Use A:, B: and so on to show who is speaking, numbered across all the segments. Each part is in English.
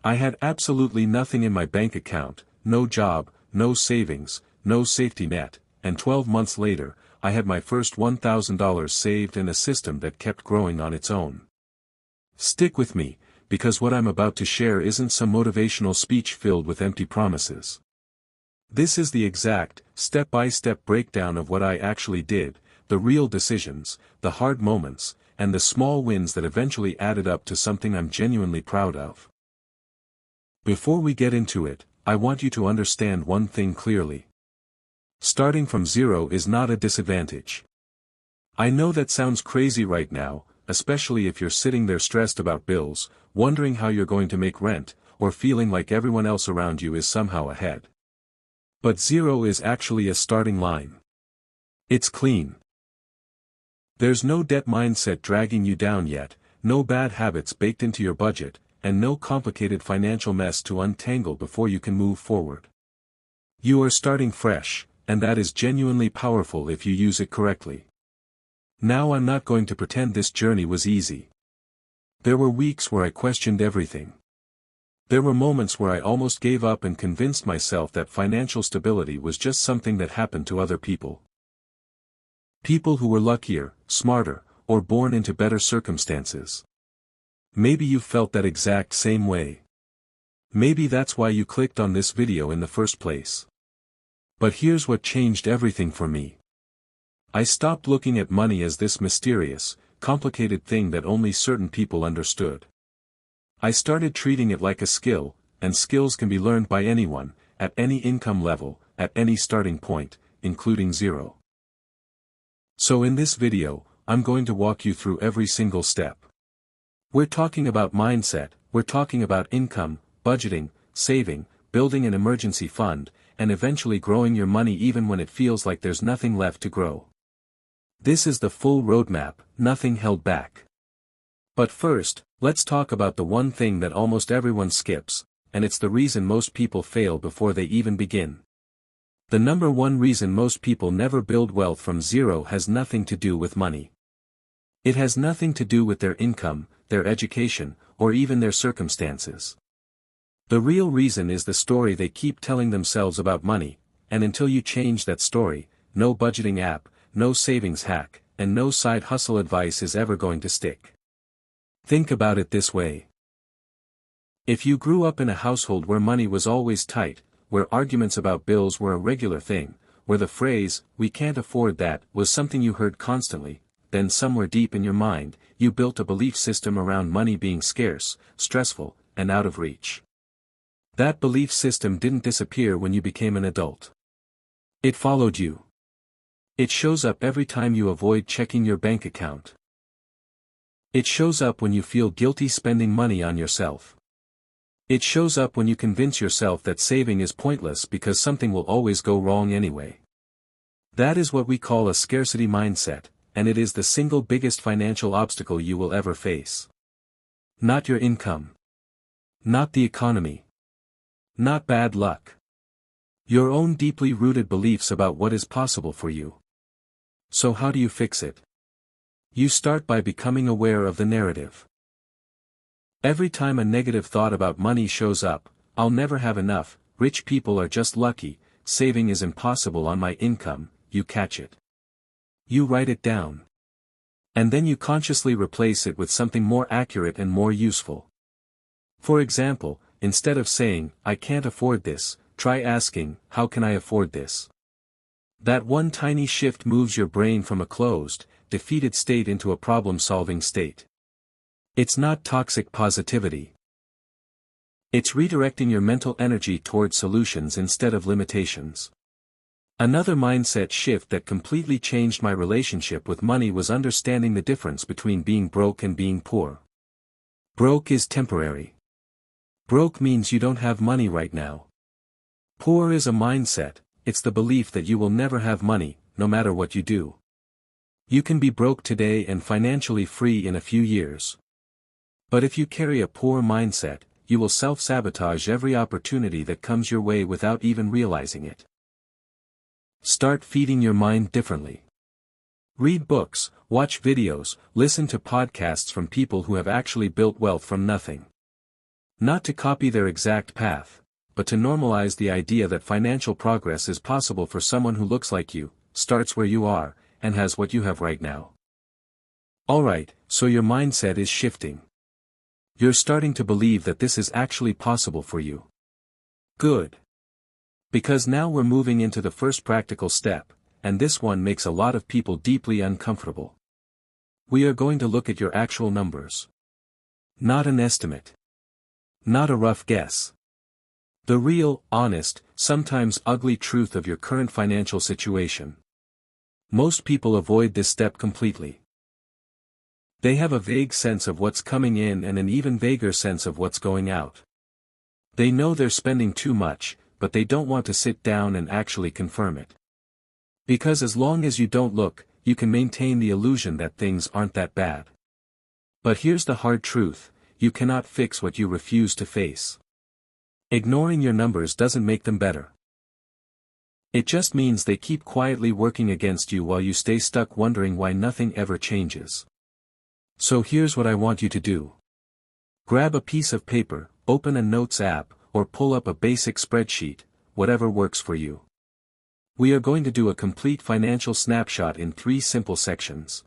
A: I had absolutely nothing in my bank account, no job, no savings, no safety net, and 12 months later, I had my first $1,000 saved and a system that kept growing on its own. Stick with me, because what I'm about to share isn't some motivational speech filled with empty promises. This is the exact, step-by-step breakdown of what I actually did, the real decisions, the hard moments, and the small wins that eventually added up to something I'm genuinely proud of. Before we get into it, I want you to understand one thing clearly. Starting from zero is not a disadvantage. I know that sounds crazy right now, especially if you're sitting there stressed about bills, wondering how you're going to make rent, or feeling like everyone else around you is somehow ahead. But zero is actually a starting line. It's clean. There's no debt mindset dragging you down yet, no bad habits baked into your budget, and no complicated financial mess to untangle before you can move forward. You are starting fresh, and that is genuinely powerful if you use it correctly. Now I'm not going to pretend this journey was easy. There were weeks where I questioned everything. There were moments where I almost gave up and convinced myself that financial stability was just something that happened to other people. People who were luckier, smarter, or born into better circumstances. Maybe you felt that exact same way. Maybe that's why you clicked on this video in the first place. But here's what changed everything for me. I stopped looking at money as this mysterious, complicated thing that only certain people understood. I started treating it like a skill, and skills can be learned by anyone, at any income level, at any starting point, including zero. So in this video, I'm going to walk you through every single step. We're talking about mindset, we're talking about income, budgeting, saving, building an emergency fund, and eventually growing your money even when it feels like there's nothing left to grow. This is the full roadmap, nothing held back. But first, let's talk about the one thing that almost everyone skips, and it's the reason most people fail before they even begin. The number one reason most people never build wealth from zero has nothing to do with money. It has nothing to do with their income, their education, or even their circumstances. The real reason is the story they keep telling themselves about money, and until you change that story, no budgeting app, no savings hack, and no side hustle advice is ever going to stick. Think about it this way. If you grew up in a household where money was always tight, where arguments about bills were a regular thing, where the phrase, "we can't afford that," was something you heard constantly, then somewhere deep in your mind, you built a belief system around money being scarce, stressful, and out of reach. That belief system didn't disappear when you became an adult. It followed you. It shows up every time you avoid checking your bank account. It shows up when you feel guilty spending money on yourself. It shows up when you convince yourself that saving is pointless because something will always go wrong anyway. That is what we call a scarcity mindset, and it is the single biggest financial obstacle you will ever face. Not your income. Not the economy. Not bad luck. Your own deeply rooted beliefs about what is possible for you. So how do you fix it? You start by becoming aware of the narrative. Every time a negative thought about money shows up, "I'll never have enough, rich people are just lucky, saving is impossible on my income," you catch it. You write it down. And then you consciously replace it with something more accurate and more useful. For example, instead of saying, "I can't afford this," try asking, "How can I afford this?" That one tiny shift moves your brain from a closed, defeated state into a problem-solving state. It's not toxic positivity. It's redirecting your mental energy toward solutions instead of limitations. Another mindset shift that completely changed my relationship with money was understanding the difference between being broke and being poor. Broke is temporary. Broke means you don't have money right now. Poor is a mindset, it's the belief that you will never have money, no matter what you do. You can be broke today and financially free in a few years. But if you carry a poor mindset, you will self-sabotage every opportunity that comes your way without even realizing it. Start feeding your mind differently. Read books, watch videos, listen to podcasts from people who have actually built wealth from nothing. Not to copy their exact path, but to normalize the idea that financial progress is possible for someone who looks like you, starts where you are, and has what you have right now. Alright, so your mindset is shifting. You're starting to believe that this is actually possible for you. Good. Because now we're moving into the first practical step, and this one makes a lot of people deeply uncomfortable. We are going to look at your actual numbers. Not an estimate. Not a rough guess. The real, honest, sometimes ugly truth of your current financial situation. Most people avoid this step completely. They have a vague sense of what's coming in and an even vaguer sense of what's going out. They know they're spending too much, but they don't want to sit down and actually confirm it. Because as long as you don't look, you can maintain the illusion that things aren't that bad. But here's the hard truth, you cannot fix what you refuse to face. Ignoring your numbers doesn't make them better. It just means they keep quietly working against you while you stay stuck wondering why nothing ever changes. So here's what I want you to do. Grab a piece of paper, open a notes app, or pull up a basic spreadsheet, whatever works for you. We are going to do a complete financial snapshot in 3 simple sections.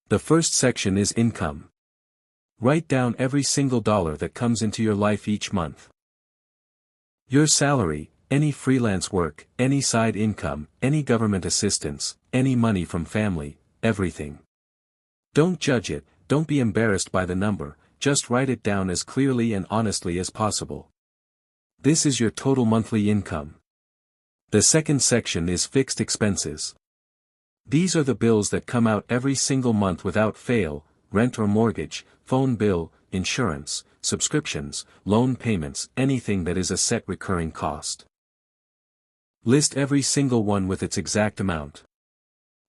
A: The first section is income. Write down every single dollar that comes into your life each month. Your salary, any freelance work, any side income, any government assistance, any money from family, everything. Don't judge it, don't be embarrassed by the number, just write it down as clearly and honestly as possible. This is your total monthly income. The second section is fixed expenses. These are the bills that come out every single month without fail: rent or mortgage, phone bill, insurance, subscriptions, loan payments, anything that is a set recurring cost. List every single one with its exact amount.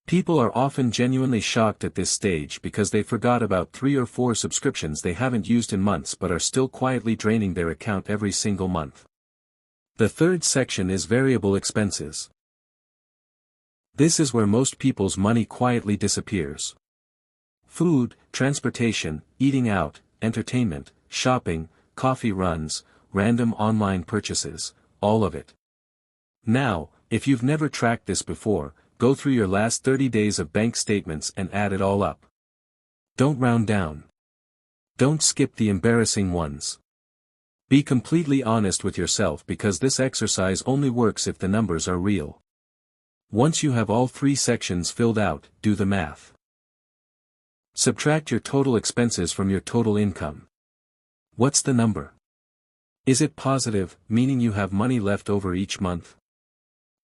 A: People are often genuinely shocked at this stage because they forgot about 3 or 4 subscriptions they haven't used in months but are still quietly draining their account every single month. The third section is variable expenses. This is where most people's money quietly disappears. Food, transportation, eating out, entertainment, shopping, coffee runs, random online purchases, all of it. Now, if you've never tracked this before, go through your last 30 days of bank statements and add it all up. Don't round down. Don't skip the embarrassing ones. Be completely honest with yourself because this exercise only works if the numbers are real. Once you have all 3 sections filled out, do the math. Subtract your total expenses from your total income. What's the number? Is it positive, meaning you have money left over each month?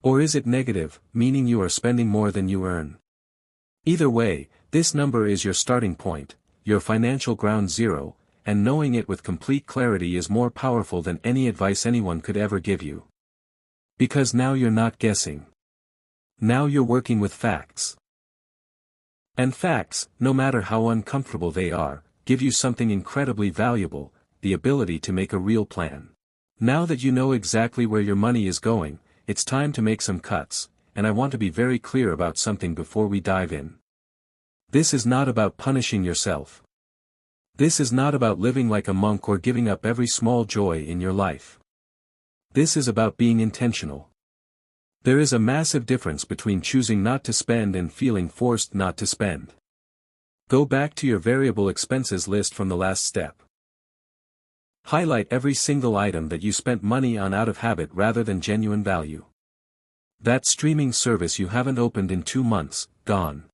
A: Or is it negative, meaning you are spending more than you earn? Either way, this number is your starting point, your financial ground zero, and knowing it with complete clarity is more powerful than any advice anyone could ever give you. Because now you're not guessing. Now you're working with facts. And facts, no matter how uncomfortable they are, give you something incredibly valuable, the ability to make a real plan. Now that you know exactly where your money is going, it's time to make some cuts, and I want to be very clear about something before we dive in. This is not about punishing yourself. This is not about living like a monk or giving up every small joy in your life. This is about being intentional. There is a massive difference between choosing not to spend and feeling forced not to spend. Go back to your variable expenses list from the last step. Highlight every single item that you spent money on out of habit rather than genuine value. That streaming service you haven't opened in 2 months, gone.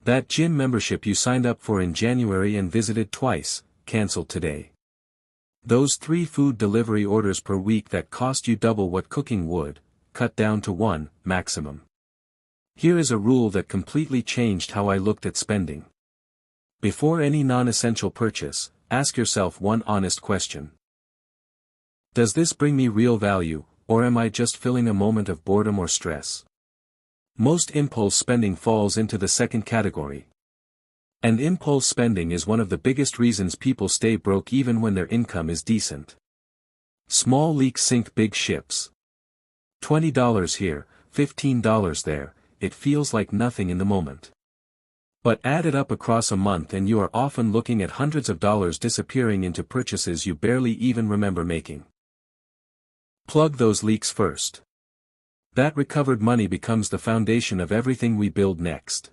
A: That gym membership you signed up for in January and visited twice, canceled today. Those 3 food delivery orders per week that cost you double what cooking would, cut down to 1, maximum. Here is a rule that completely changed how I looked at spending. Before any non-essential purchase, ask yourself one honest question. Does this bring me real value, or am I just filling a moment of boredom or stress? Most impulse spending falls into the second category. And impulse spending is one of the biggest reasons people stay broke even when their income is decent. Small leaks sink big ships. $20 here, $15 there, it feels like nothing in the moment. But add it up across a month and you are often looking at hundreds of dollars disappearing into purchases you barely even remember making. Plug those leaks first. That recovered money becomes the foundation of everything we build next.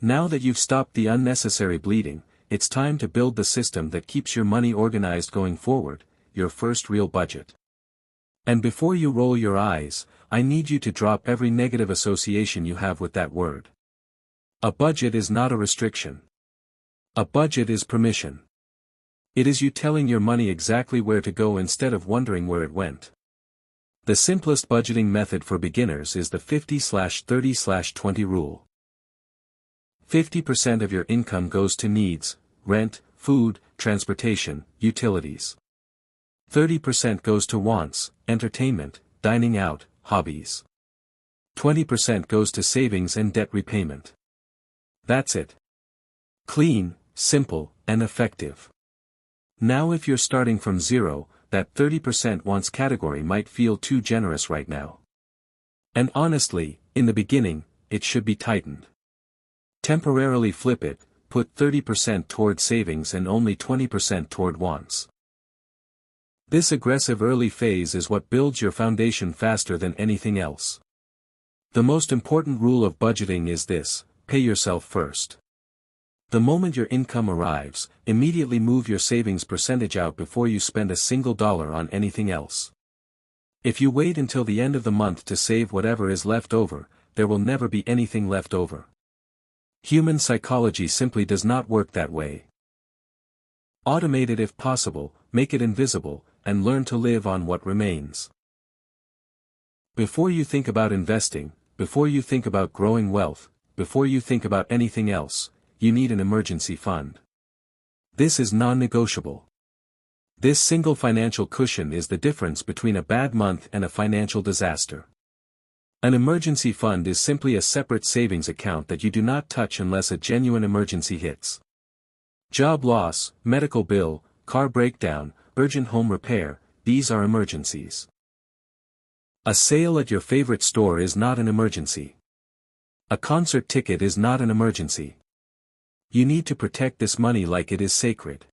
A: Now that you've stopped the unnecessary bleeding, it's time to build the system that keeps your money organized going forward, your first real budget. And before you roll your eyes, I need you to drop every negative association you have with that word. A budget is not a restriction. A budget is permission. It is you telling your money exactly where to go instead of wondering where it went. The simplest budgeting method for beginners is the 50/30/20 rule. 50% of your income goes to needs, rent, food, transportation, utilities. 30% goes to wants, entertainment, dining out, hobbies. 20% goes to savings and debt repayment. That's it. Clean, simple, and effective. Now if you're starting from zero, that 30% wants category might feel too generous right now. And honestly, in the beginning, it should be tightened. Temporarily flip it, put 30% toward savings and only 20% toward wants. This aggressive early phase is what builds your foundation faster than anything else. The most important rule of budgeting is this: pay yourself first. The moment your income arrives, immediately move your savings percentage out before you spend a single dollar on anything else. If you wait until the end of the month to save whatever is left over, there will never be anything left over. Human psychology simply does not work that way. Automate it if possible, make it invisible, and learn to live on what remains. Before you think about investing, before you think about growing wealth, before you think about anything else, you need an emergency fund. This is non-negotiable. This single financial cushion is the difference between a bad month and a financial disaster. An emergency fund is simply a separate savings account that you do not touch unless a genuine emergency hits. Job loss, medical bill, car breakdown, urgent home repair, these are emergencies. A sale at your favorite store is not an emergency. A concert ticket is not an emergency. You need to protect this money like it is sacred.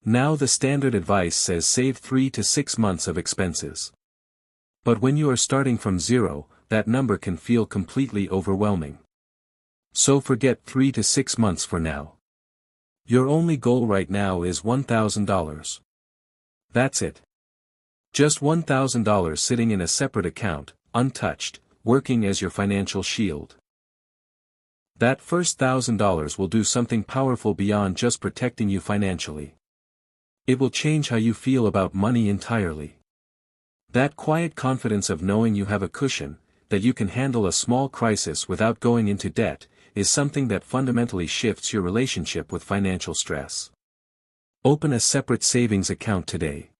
A: Now the standard advice says save 3 to 6 months of expenses. But when you are starting from zero, that number can feel completely overwhelming. So forget 3 to 6 months for now. Your only goal right now is $1,000. That's it. Just $1,000 sitting in a separate account, untouched, working as your financial shield. That first $1,000 will do something powerful beyond just protecting you financially. It will change how you feel about money entirely. That quiet confidence of knowing you have a cushion, that you can handle a small crisis without going into debt, is something that fundamentally shifts your relationship with financial stress. Open a separate savings account today.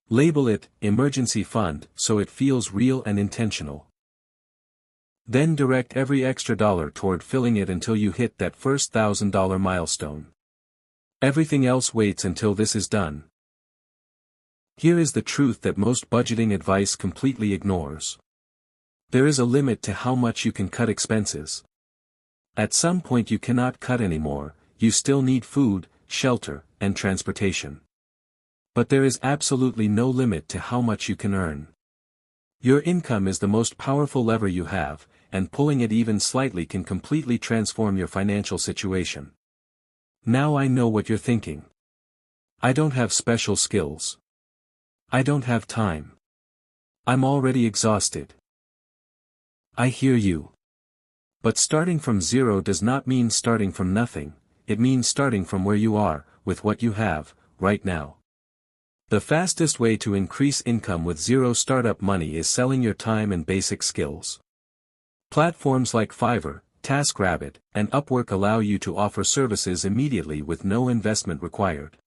A: Label it emergency fund so it feels real and intentional. Then direct every extra dollar toward filling it until you hit that first $1,000 milestone. Everything else waits until this is done. Here is the truth that most budgeting advice completely ignores. There is a limit to how much you can cut expenses. At some point you cannot cut anymore, you still need food, shelter, and transportation. But there is absolutely no limit to how much you can earn. Your income is the most powerful lever you have, and pulling it even slightly can completely transform your financial situation. Now I know what you're thinking. I don't have special skills. I don't have time. I'm already exhausted. I hear you. But starting from zero does not mean starting from nothing, it means starting from where you are, with what you have, right now. The fastest way to increase income with zero startup money is selling your time and basic skills. Platforms like Fiverr, TaskRabbit, and Upwork allow you to offer services immediately with no investment required.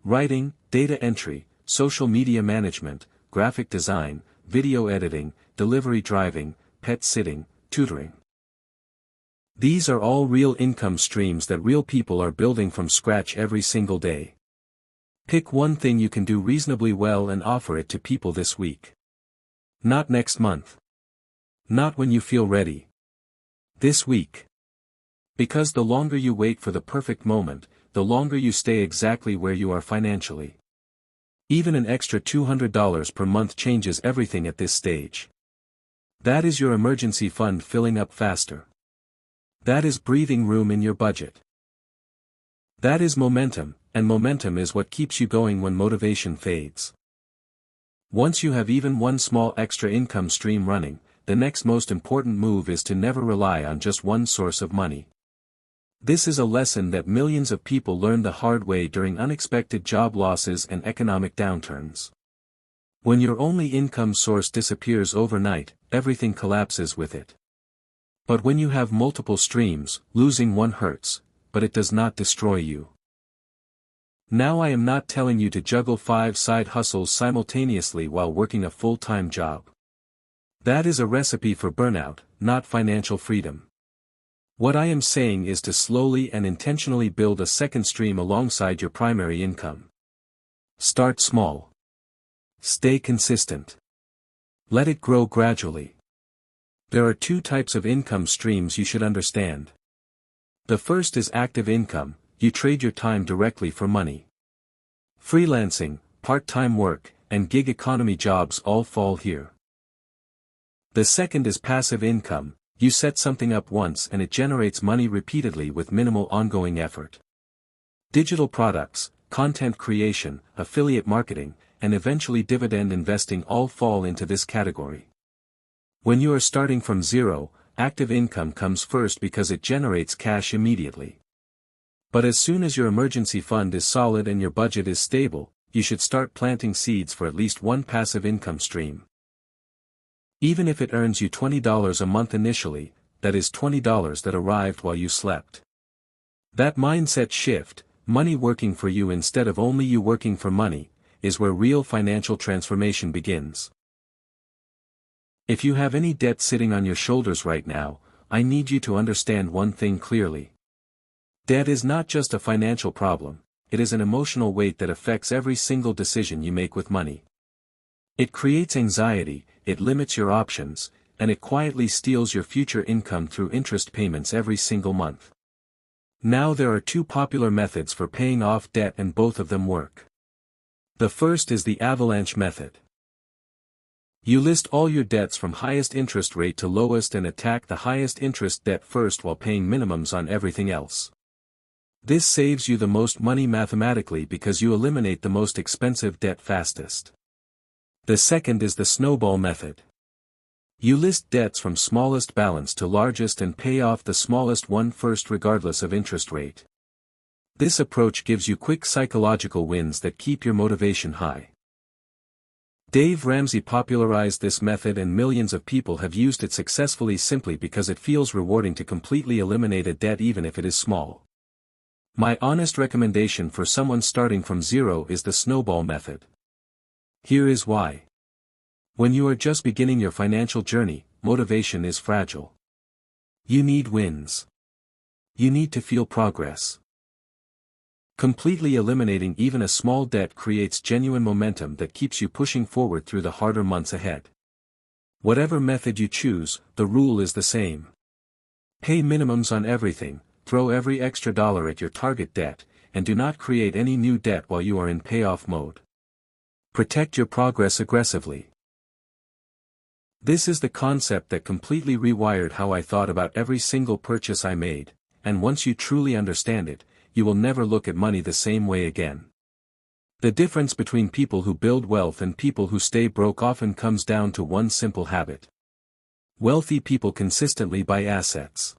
A: Writing, data entry, social media management, graphic design, video editing, delivery driving, pet sitting, tutoring. These are all real income streams that real people are building from scratch every single day. Pick one thing you can do reasonably well and offer it to people this week. Not next month. Not when you feel ready. This week. Because the longer you wait for the perfect moment, the longer you stay exactly where you are financially. Even an extra $200 per month changes everything at this stage. That is your emergency fund filling up faster. That is breathing room in your budget. That is momentum, and momentum is what keeps you going when motivation fades. Once you have even one small extra income stream running, the next most important move is to never rely on just one source of money. This is a lesson that millions of people learn the hard way during unexpected job losses and economic downturns. When your only income source disappears overnight, everything collapses with it. But when you have multiple streams, losing one hurts, but it does not destroy you. Now I am not telling you to juggle 5 side hustles simultaneously while working a full-time job. That is a recipe for burnout, not financial freedom. What I am saying is to slowly and intentionally build a second stream alongside your primary income. Start small. Stay consistent. Let it grow gradually. There are 2 types of income streams you should understand. The first is active income, you trade your time directly for money. Freelancing, part-time work, and gig economy jobs all fall here. The second is passive income. You set something up once and it generates money repeatedly with minimal ongoing effort. Digital products, content creation, affiliate marketing, and eventually dividend investing all fall into this category. When you are starting from zero, active income comes first because it generates cash immediately. But as soon as your emergency fund is solid and your budget is stable, you should start planting seeds for at least one passive income stream. Even if it earns you $20 a month initially, that is $20 that arrived while you slept. That mindset shift, money working for you instead of only you working for money, is where real financial transformation begins. If you have any debt sitting on your shoulders right now, I need you to understand one thing clearly. Debt is not just a financial problem, it is an emotional weight that affects every single decision you make with money. It creates anxiety, it limits your options, and it quietly steals your future income through interest payments every single month. Now there are 2 popular methods for paying off debt and both of them work. The first is the avalanche method. You list all your debts from highest interest rate to lowest and attack the highest interest debt first while paying minimums on everything else. This saves you the most money mathematically because you eliminate the most expensive debt fastest. The second is the snowball method. You list debts from smallest balance to largest and pay off the smallest one first regardless of interest rate. This approach gives you quick psychological wins that keep your motivation high. Dave Ramsey popularized this method and millions of people have used it successfully simply because it feels rewarding to completely eliminate a debt even if it is small. My honest recommendation for someone starting from zero is the snowball method. Here is why. When you are just beginning your financial journey, motivation is fragile. You need wins. You need to feel progress. Completely eliminating even a small debt creates genuine momentum that keeps you pushing forward through the harder months ahead. Whatever method you choose, the rule is the same. Pay minimums on everything, throw every extra dollar at your target debt, and do not create any new debt while you are in payoff mode. Protect your progress aggressively. This is the concept that completely rewired how I thought about every single purchase I made, and once you truly understand it, you will never look at money the same way again. The difference between people who build wealth and people who stay broke often comes down to one simple habit. Wealthy people consistently buy assets.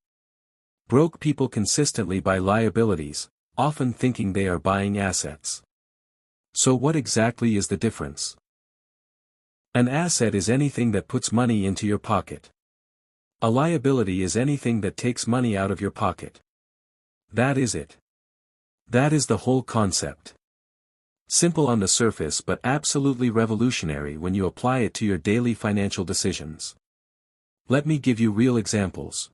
A: Broke people consistently buy liabilities, often thinking they are buying assets. So what exactly is the difference? An asset is anything that puts money into your pocket. A liability is anything that takes money out of your pocket. That is it. That is the whole concept. Simple on the surface but absolutely revolutionary when you apply it to your daily financial decisions. Let me give you real examples.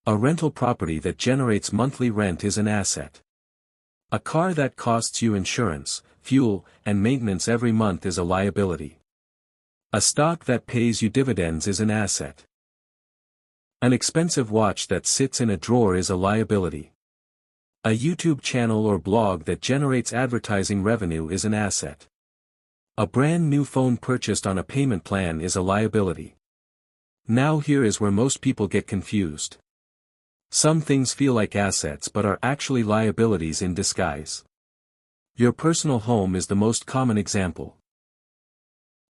A: A rental property that generates monthly rent is an asset. A car that costs you insurance, fuel, and maintenance every month is a liability. A stock that pays you dividends is an asset. An expensive watch that sits in a drawer is a liability. A YouTube channel or blog that generates advertising revenue is an asset. A brand new phone purchased on a payment plan is a liability. Now here is where most people get confused. Some things feel like assets but are actually liabilities in disguise. Your personal home is the most common example.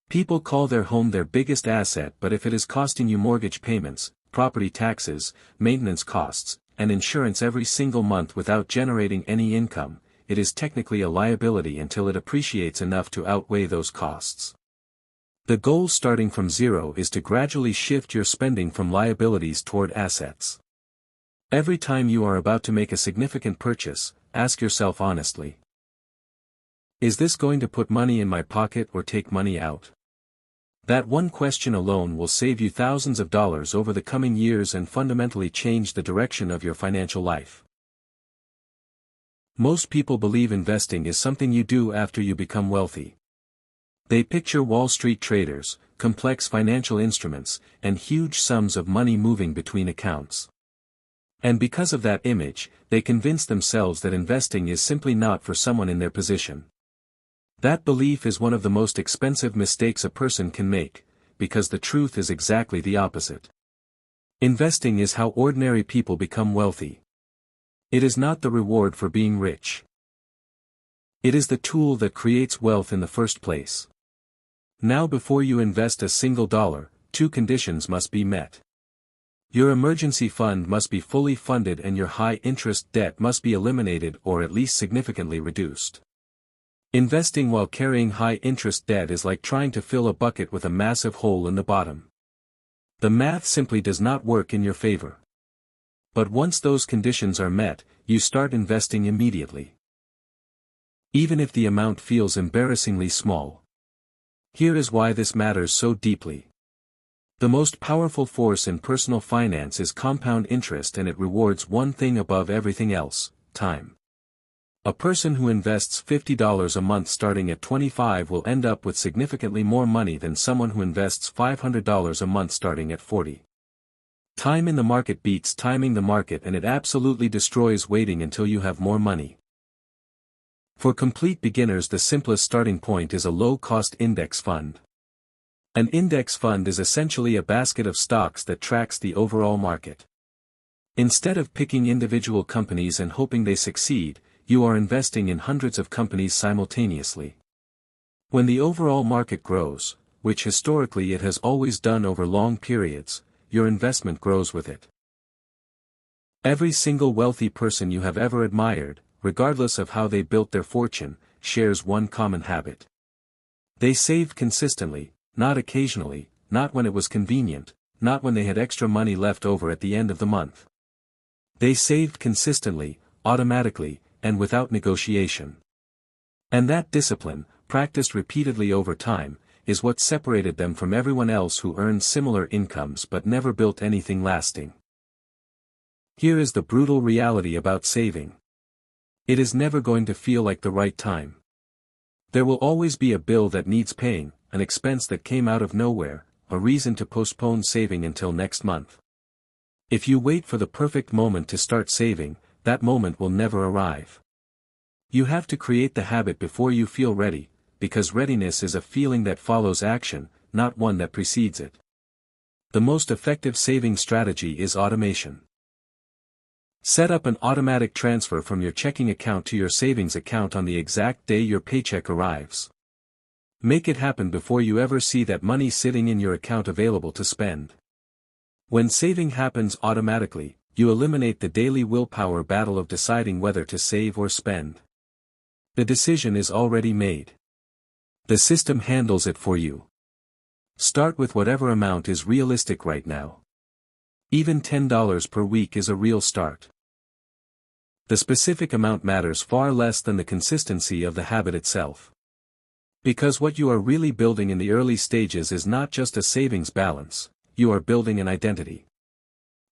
A: People call their home their biggest asset, but if it is costing you mortgage payments, property taxes, maintenance costs, and insurance every single month without generating any income, it is technically a liability until it appreciates enough to outweigh those costs. The goal starting from zero is to gradually shift your spending from liabilities toward assets. Every time you are about to make a significant purchase, ask yourself honestly, is this going to put money in my pocket or take money out? That one question alone will save you thousands of dollars over the coming years and fundamentally change the direction of your financial life. Most people believe investing is something you do after you become wealthy. They picture Wall Street traders, complex financial instruments, and huge sums of money moving between accounts. And because of that image, they convince themselves that investing is simply not for someone in their position. That belief is one of the most expensive mistakes a person can make, because the truth is exactly the opposite. Investing is how ordinary people become wealthy. It is not the reward for being rich. It is the tool that creates wealth in the first place. Now, before you invest a single dollar, two conditions must be met. Your emergency fund must be fully funded and your high-interest debt must be eliminated or at least significantly reduced. Investing while carrying high-interest debt is like trying to fill a bucket with a massive hole in the bottom. The math simply does not work in your favor. But once those conditions are met, you start investing immediately. Even if the amount feels embarrassingly small. Here is why this matters so deeply. The most powerful force in personal finance is compound interest, and it rewards one thing above everything else: time. A person who invests $50 a month starting at 25 will end up with significantly more money than someone who invests $500 a month starting at 40. Time in the market beats timing the market, and it absolutely destroys waiting until you have more money. For complete beginners, the simplest starting point is a low-cost index fund. An index fund is essentially a basket of stocks that tracks the overall market. Instead of picking individual companies and hoping they succeed, you are investing in hundreds of companies simultaneously. When the overall market grows, which historically it has always done over long periods, your investment grows with it. Every single wealthy person you have ever admired, regardless of how they built their fortune, shares one common habit. They saved consistently, not occasionally, not when it was convenient, not when they had extra money left over at the end of the month. They saved consistently, automatically, and without negotiation. And that discipline, practiced repeatedly over time, is what separated them from everyone else who earned similar incomes but never built anything lasting. Here is the brutal reality about saving. It is never going to feel like the right time. There will always be a bill that needs paying, an expense that came out of nowhere, a reason to postpone saving until next month. If you wait for the perfect moment to start saving, that moment will never arrive. You have to create the habit before you feel ready, because readiness is a feeling that follows action, not one that precedes it. The most effective saving strategy is automation. Set up an automatic transfer from your checking account to your savings account on the exact day your paycheck arrives. Make it happen before you ever see that money sitting in your account available to spend. When saving happens automatically, you eliminate the daily willpower battle of deciding whether to save or spend. The decision is already made. The system handles it for you. Start with whatever amount is realistic right now. Even $10 per week is a real start. The specific amount matters far less than the consistency of the habit itself. Because what you are really building in the early stages is not just a savings balance, you are building an identity.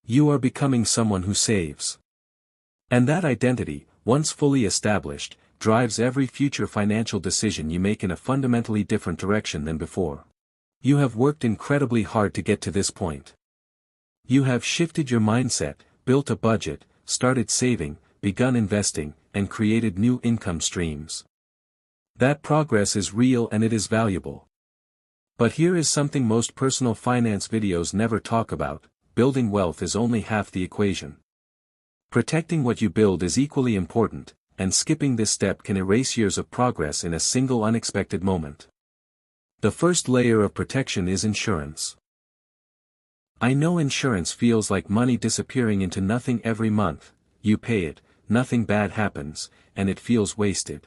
A: You are becoming someone who saves. And that identity, once fully established, drives every future financial decision you make in a fundamentally different direction than before. You have worked incredibly hard to get to this point. You have shifted your mindset, built a budget, started saving, begun investing, and created new income streams. That progress is real and it is valuable. But here is something most personal finance videos never talk about: building wealth is only half the equation. Protecting what you build is equally important, and skipping this step can erase years of progress in a single unexpected moment. The first layer of protection is insurance. I know insurance feels like money disappearing into nothing every month. You pay it, nothing bad happens, and it feels wasted.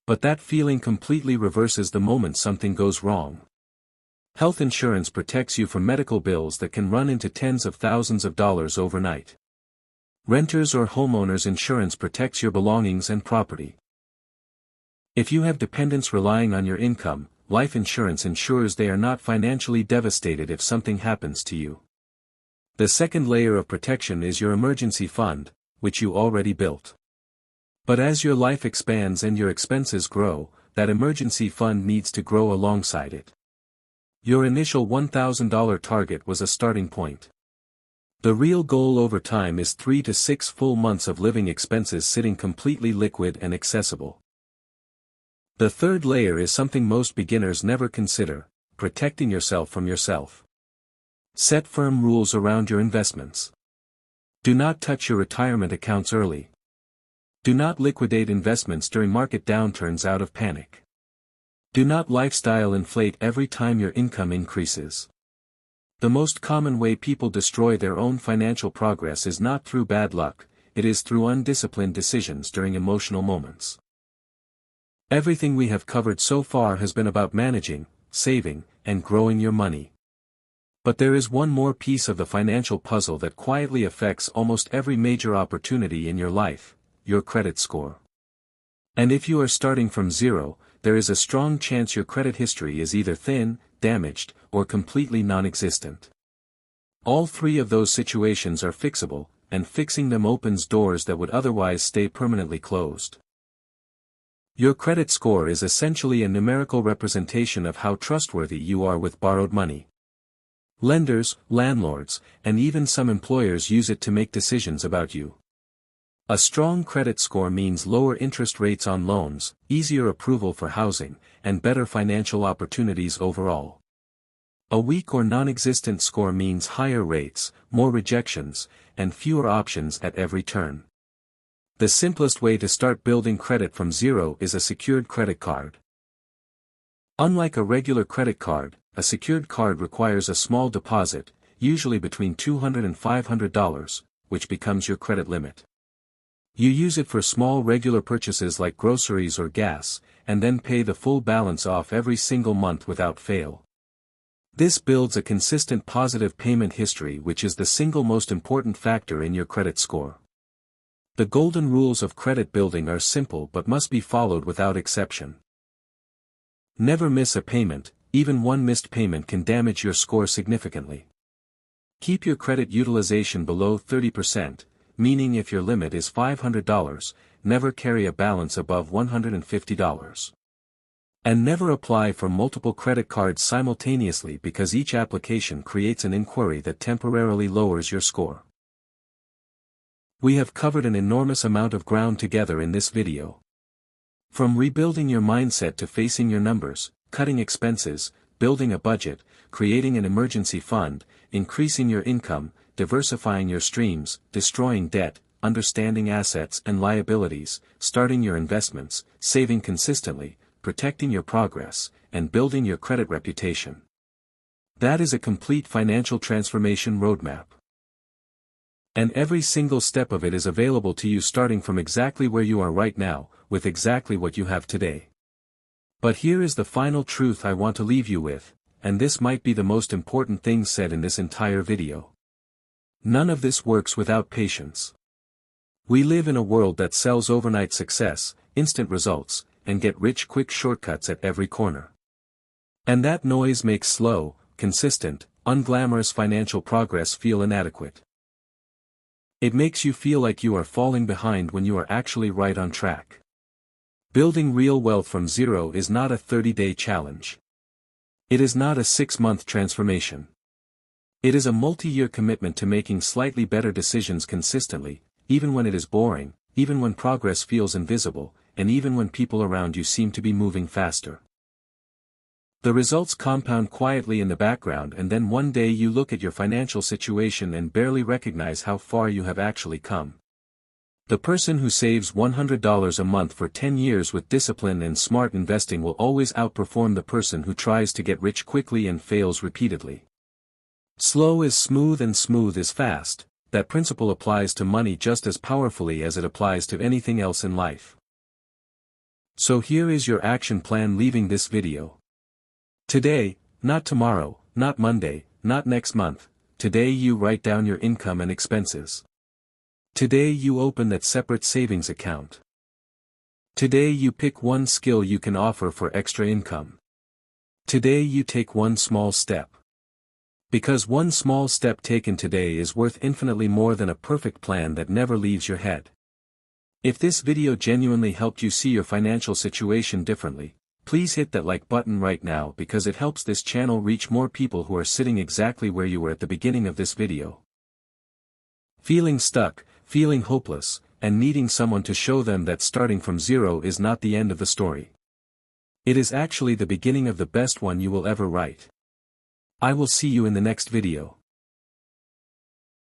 A: But that feeling completely reverses the moment something goes wrong. Health insurance protects you from medical bills that can run into tens of thousands of dollars overnight. Renters or homeowners insurance protects your belongings and property. If you have dependents relying on your income, life insurance ensures they are not financially devastated if something happens to you. The second layer of protection is your emergency fund, which you already built. But as your life expands and your expenses grow, that emergency fund needs to grow alongside it. Your initial $1,000 target was a starting point. The real goal over time is 3 to 6 full months of living expenses sitting completely liquid and accessible. The third layer is something most beginners never consider: protecting yourself from yourself. Set firm rules around your investments. Do not touch your retirement accounts early. Do not liquidate investments during market downturns out of panic. Do not lifestyle inflate every time your income increases. The most common way people destroy their own financial progress is not through bad luck, it is through undisciplined decisions during emotional moments. Everything we have covered so far has been about managing, saving, and growing your money. But there is one more piece of the financial puzzle that quietly affects almost every major opportunity in your life: your credit score. And if you are starting from zero, there is a strong chance your credit history is either thin, damaged, or completely non-existent. All three of those situations are fixable, and fixing them opens doors that would otherwise stay permanently closed. Your credit score is essentially a numerical representation of how trustworthy you are with borrowed money. Lenders, landlords, and even some employers use it to make decisions about you. A strong credit score means lower interest rates on loans, easier approval for housing, and better financial opportunities overall. A weak or non-existent score means higher rates, more rejections, and fewer options at every turn. The simplest way to start building credit from zero is a secured credit card. Unlike a regular credit card, a secured card requires a small deposit, usually between $200 and $500, which becomes your credit limit. You use it for small regular purchases like groceries or gas, and then pay the full balance off every single month without fail. This builds a consistent positive payment history, which is the single most important factor in your credit score. The golden rules of credit building are simple but must be followed without exception. Never miss a payment. Even one missed payment can damage your score significantly. Keep your credit utilization below 30%, meaning if your limit is $500, never carry a balance above $150. And never apply for multiple credit cards simultaneously, because each application creates an inquiry that temporarily lowers your score. We have covered an enormous amount of ground together in this video. From rebuilding your mindset to facing your numbers, cutting expenses, building a budget, creating an emergency fund, increasing your income, diversifying your streams, destroying debt, understanding assets and liabilities, starting your investments, saving consistently, protecting your progress, and building your credit reputation. That is a complete financial transformation roadmap. And every single step of it is available to you starting from exactly where you are right now, with exactly what you have today. But here is the final truth I want to leave you with, and this might be the most important thing said in this entire video. None of this works without patience. We live in a world that sells overnight success, instant results, and get-rich-quick shortcuts at every corner. And that noise makes slow, consistent, unglamorous financial progress feel inadequate. It makes you feel like you are falling behind when you are actually right on track. Building real wealth from zero is not a 30-day challenge. It is not a 6-month transformation. It is a multi-year commitment to making slightly better decisions consistently, even when it is boring, even when progress feels invisible, and even when people around you seem to be moving faster. The results compound quietly in the background, and then one day you look at your financial situation and barely recognize how far you have actually come. The person who saves $100 a month for 10 years with discipline and smart investing will always outperform the person who tries to get rich quickly and fails repeatedly. Slow is smooth and smooth is fast. That principle applies to money just as powerfully as it applies to anything else in life. So here is your action plan leaving this video. Today, not tomorrow, not Monday, not next month, today you write down your income and expenses. Today you open that separate savings account. Today you pick one skill you can offer for extra income. Today you take one small step. Because one small step taken today is worth infinitely more than a perfect plan that never leaves your head. If this video genuinely helped you see your financial situation differently, please hit that like button right now because it helps this channel reach more people who are sitting exactly where you were at the beginning of this video. Feeling stuck, feeling hopeless, and needing someone to show them that starting from zero is not the end of the story. It is actually the beginning of the best one you will ever write. I will see you in the next video.